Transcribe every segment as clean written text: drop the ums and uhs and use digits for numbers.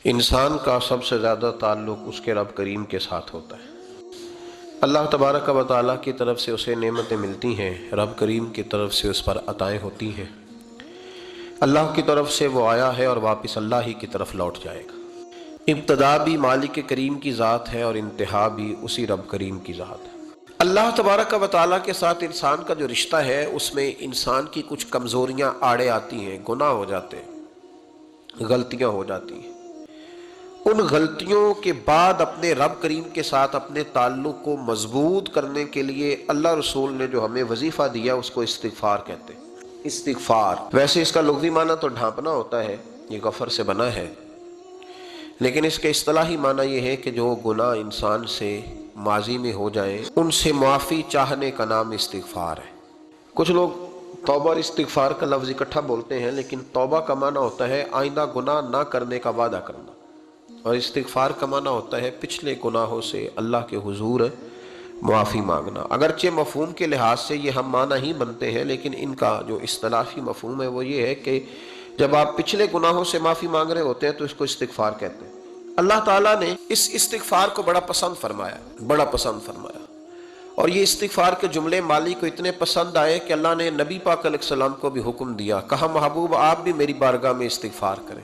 انسان کا سب سے زیادہ تعلق اس کے رب کریم کے ساتھ ہوتا ہے۔ اللہ تبارک و تعالیٰ کی طرف سے اسے نعمتیں ملتی ہیں، رب کریم کی طرف سے اس پر عطائیں ہوتی ہیں۔ اللہ کی طرف سے وہ آیا ہے اور واپس اللہ ہی کی طرف لوٹ جائے گا۔ ابتدا بھی مالک کریم کی ذات ہے اور انتہا بھی اسی رب کریم کی ذات ہے۔ اللہ تبارک و تعالیٰ کے ساتھ انسان کا جو رشتہ ہے اس میں انسان کی کچھ کمزوریاں آڑے آتی ہیں، گناہ ہو جاتے ہیں، غلطیاں ہو جاتی ہیں۔ ان غلطیوں کے بعد اپنے رب کریم کے ساتھ اپنے تعلق کو مضبوط کرنے کے لیے اللہ رسول نے جو ہمیں وظیفہ دیا اس کو استغفار کہتے ہیں۔ استغفار ویسے اس کا لغوی معنی تو ڈھانپنا ہوتا ہے، یہ غفر سے بنا ہے، لیکن اس کے اصطلاحی معنی یہ ہے کہ جو گناہ انسان سے ماضی میں ہو جائیں ان سے معافی چاہنے کا نام استغفار ہے۔ کچھ لوگ توبہ اور استغفار کا لفظ اکٹھا بولتے ہیں، لیکن توبہ کا معنی ہوتا ہے آئندہ گناہ نہ کرنے کا وعدہ کرنا، اور استغفار کا معنی ہوتا ہے پچھلے گناہوں سے اللہ کے حضور معافی مانگنا۔ اگرچہ مفہوم کے لحاظ سے یہ ہم معنی ہی بنتے ہیں، لیکن ان کا جو اصطلاحی مفہوم ہے وہ یہ ہے کہ جب آپ پچھلے گناہوں سے معافی مانگ رہے ہوتے ہیں تو اس کو استغفار کہتے ہیں۔ اللہ تعالیٰ نے اس استغفار کو بڑا پسند فرمایا، اور یہ استغفار کے جملے مالی کو اتنے پسند آئے کہ اللہ نے نبی پاک علیہ السلام کو بھی حکم دیا، کہا محبوب آپ بھی میری بارگاہ میں استغفار کریں۔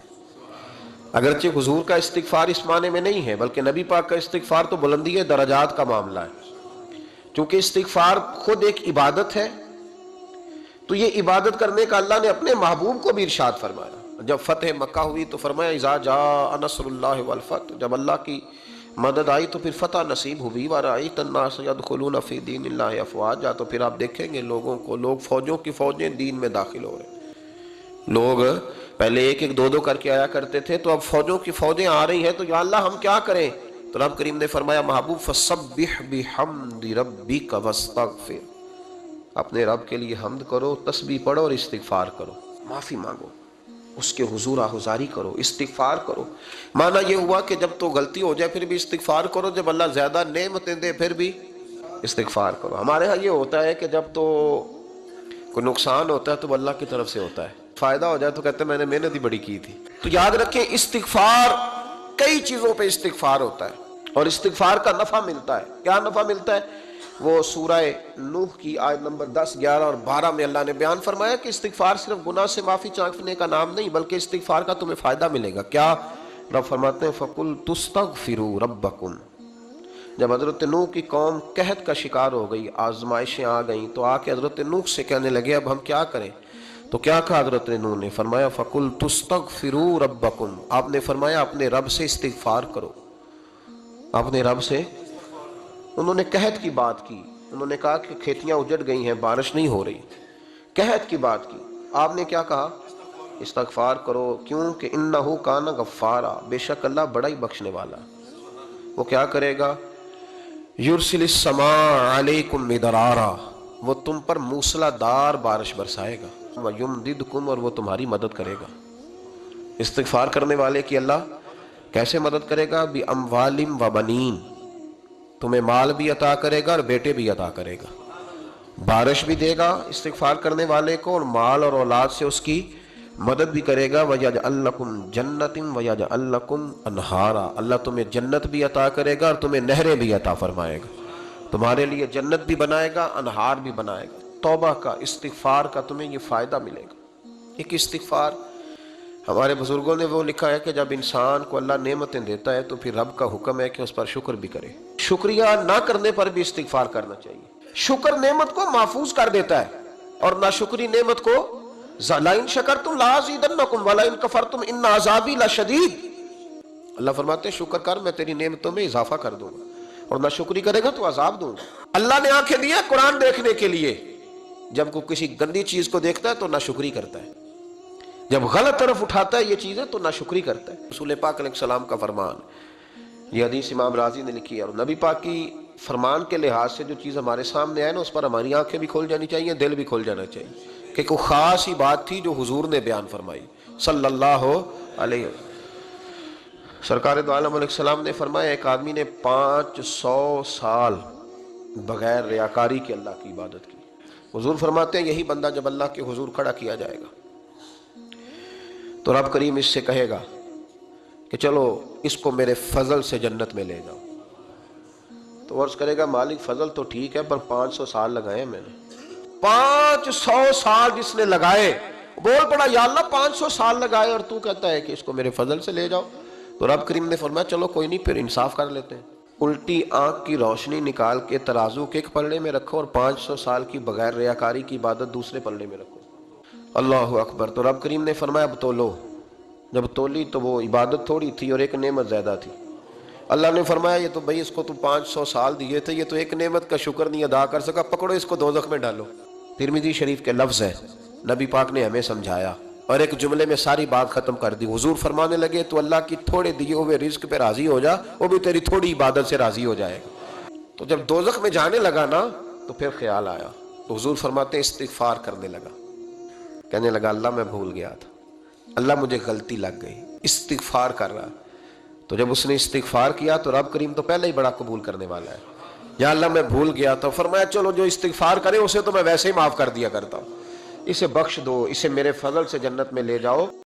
اگرچہ حضور کا استغفار اس معنی میں نہیں ہے، بلکہ نبی پاک کا استغفار تو بلندی درجات کا معاملہ ہے۔ چونکہ استغفار خود ایک عبادت ہے، تو یہ عبادت کرنے کا اللہ نے اپنے محبوب کو بھی ارشاد فرمایا۔ جب فتح مکہ ہوئی تو فرمایا اذا جاء نصر اللہ والفتح، جب اللہ کی مدد آئی تو پھر فتح نصیب ہوئی۔ وَرَأَيْتَ النَّاسَ يَدْخُلُونَ فِي دِينِ اللَّهِ أَفْوَاجًا، تو پھر آپ دیکھیں گے لوگوں کو، لوگ فوجوں کی فوجیں دین میں داخل ہو رہے ہیں۔ لوگ پہلے ایک ایک دو دو کر کے آیا کرتے تھے، تو اب فوجوں کی فوجیں آ رہی ہیں، تو یا اللہ ہم کیا کریں؟ تو رب کریم نے فرمایا محبوب فَسَبِّحْ بِحَمْدِ رَبِّكَ وَاسْتَغْفِرْ، اپنے رب کے لیے حمد کرو، تسبیح پڑھو اور استغفار کرو، معافی مانگو، اس کے حضور آہوزاری کرو، استغفار کرو۔ معنی یہ ہوا کہ جب تو غلطی ہو جائے پھر بھی استغفار کرو، جب اللہ زیادہ نعمتیں دے پھر بھی استغفار کرو۔ ہمارے ہاں یہ ہوتا ہے کہ جب تو کوئی نقصان ہوتا ہے تو اللہ کی طرف سے ہوتا ہے، فائدہ ہو جائے تو کہتے ہیں میں نے محنت ہی بڑی کی تھی۔ تو یاد رکھیں استغفار کئی چیزوں پہ استغفار ہوتا ہے، اور استغفار کا نفع ملتا ہے۔ کیا نفع ملتا ہے؟ وہ سورہ نوح کی آیت نمبر 10، 11 اور 12 میں اللہ نے بیان فرمایا کہ استغفار صرف گناہ سے معافی چاہنے کا نام نہیں، بلکہ استغفار کا تمہیں فائدہ ملے گا۔ کیا؟ رب فرماتے ہیں فَقُلْتُ اسْتَغْفِرُوا رَبَّكُمْ، جب حضرت نوح کی قوم قحط کا شکار ہو گئی، آزمائشیں آ گئیں، تو آ کے حضرت نوح سے کہنے لگے اب ہم کیا کریں؟ تو کیا کہا حضرت نوح نے؟ فرمایا فَقُلْتُ اسْتَغْفِرُوا رَبَّكُمْ، آپ نے فرمایا اپنے رب سے استغفار کرو، اپنے رب سے۔ انہوں نے قحط کی بات کی، انہوں نے کہا کہ کھیتیاں اجڑ گئی ہیں، بارش نہیں ہو رہی، قحط کی بات کی۔ آپ نے کیا کہا؟ استغفار کرو، کیوں کہ انہو کان غفارا، بے شک اللہ بڑا ہی بخشنے والا۔ وہ کیا کرے گا؟ یرسل السماء علیکم مدرارا، وہ تم پر موسلا دار بارش برسائے گا، ویمددکم، اور وہ تمہاری مدد کرے گا۔ استغفار کرنے والے کی اللہ کیسے مدد کرے گا؟ بِأَمْوَالٍ وَبَنِينَ، تمہیں مال بھی عطا کرے گا اور بیٹے بھی عطا کرے گا، بارش بھی دے گا استغفار کرنے والے کو، اور مال اور اولاد سے اس کی مدد بھی کرے گا۔ وَيَجْعَلْ لَكُمْ جَنَّةٍ وَيَجْعَلْ لَكُمْ أَنْهَارًا، اللہ تمہیں جنت بھی عطا کرے گا اور تمہیں نہریں بھی عطا فرمائے گا، تمہارے لیے جنت بھی بنائے گا، انہار بھی بنائے گا۔ توبہ کا، استغفار کا تمہیں یہ فائدہ ملے گا۔ ایک استغفار ہمارے بزرگوں نے وہ لکھا ہے کہ جب انسان کو اللہ نعمتیں دیتا ہے تو پھر رب کا حکم ہے کہ اس پر شکر بھی کرے۔ شکریہ نہ کرنے پر بھی استغفار کرنا چاہیے۔ شکر نعمت کو محفوظ کر دیتا ہے، اور ناشکری نعمت کو لَئِن شَكَرْتُمْ لَأَزِيدَنَّكُمْ وَلَئِن كَفَرْتُمْ إِنَّ عَذَابِي لَشَدِيدٌ، اللہ فرماتے ہیں شکر کر میں تیری نعمتوں میں اضافہ کر دوں گا، اور ناشکری کرے گا تو عذاب دوں گا۔ اللہ نے آنکھیں دی ہیں قرآن دیکھنے کے لیے، جب کوئی کسی گندی چیز کو دیکھتا ہے تو ناشکری کرتا ہے، جب غلط طرف اٹھاتا ہے یہ چیزیں تو ناشکری کرتا ہے۔ رسول پاک علیہ السلام کا فرمان، یہ حدیث امام رازی نے لکھی ہے، اور نبی پاک کی فرمان کے لحاظ سے جو چیز ہمارے سامنے آئے نا اس پر ہماری آنکھیں بھی کھول جانی چاہیے، دل بھی کھول جانا چاہیے، کہ کوئی خاص ہی بات تھی جو حضور نے بیان فرمائی صلی اللہ علیہ وسلم۔ سرکار دو عالم علیہ السلام نے فرمایا ایک آدمی نے 500 سال بغیر ریاکاری کے اللہ کی عبادت کی۔ حضور فرماتے ہیں یہی بندہ جب اللہ کے حضور کھڑا کیا جائے گا تو رب کریم اس سے کہے گا کہ چلو اس کو میرے فضل سے جنت میں لے جاؤ، تو عرض کرے گا مالک فضل تو ٹھیک ہے پر 500 سال لگائے میں نے، 500 سال جس نے لگائے، بول پڑا یا اللہ 500 سال لگائے اور تو کہتا ہے کہ اس کو میرے فضل سے لے جاؤ۔ تو رب کریم نے فرمایا چلو کوئی نہیں، پھر انصاف کر لیتے ہیں، الٹی آنکھ کی روشنی نکال کے ترازو کے ایک پلڑے میں رکھو اور 500 سال کی بغیر ریاکاری کی عبادت دوسرے پلڑے میں رکھو۔ اللہ اکبر۔ تو رب کریم نے فرمایا اب تولو، جب تولی تو وہ عبادت تھوڑی تھی اور ایک نعمت زیادہ تھی۔ اللہ نے فرمایا یہ تو بھائی اس کو تو 500 سال دیے تھے، یہ تو ایک نعمت کا شکر نہیں ادا کر سکا، پکڑو اس کو دوزخ میں ڈالو۔ ترمذی شریف کے لفظ ہے، نبی پاک نے ہمیں سمجھایا اور ایک جملے میں ساری بات ختم کر دی۔ حضور فرمانے لگے تو اللہ کی تھوڑے دیے ہوئے رزق پہ راضی ہو جا، وہ بھی تیری تھوڑی عبادت سے راضی ہو جائے گا۔ تو جب دوزخ میں جانے لگا نا تو پھر خیال آیا، تو حضور فرماتے استغفار کرنے لگا، کہنے لگا اللہ میں بھول گیا تھا، اللہ مجھے غلطی لگ گئی، استغفار کر رہا۔ تو جب اس نے استغفار کیا تو رب کریم تو پہلے ہی بڑا قبول کرنے والا ہے، یا اللہ میں بھول گیا تو فرمایا چلو جو استغفار کرے اسے تو میں ویسے ہی معاف کر دیا کرتا ہوں، اسے بخش دو، اسے میرے فضل سے جنت میں لے جاؤ۔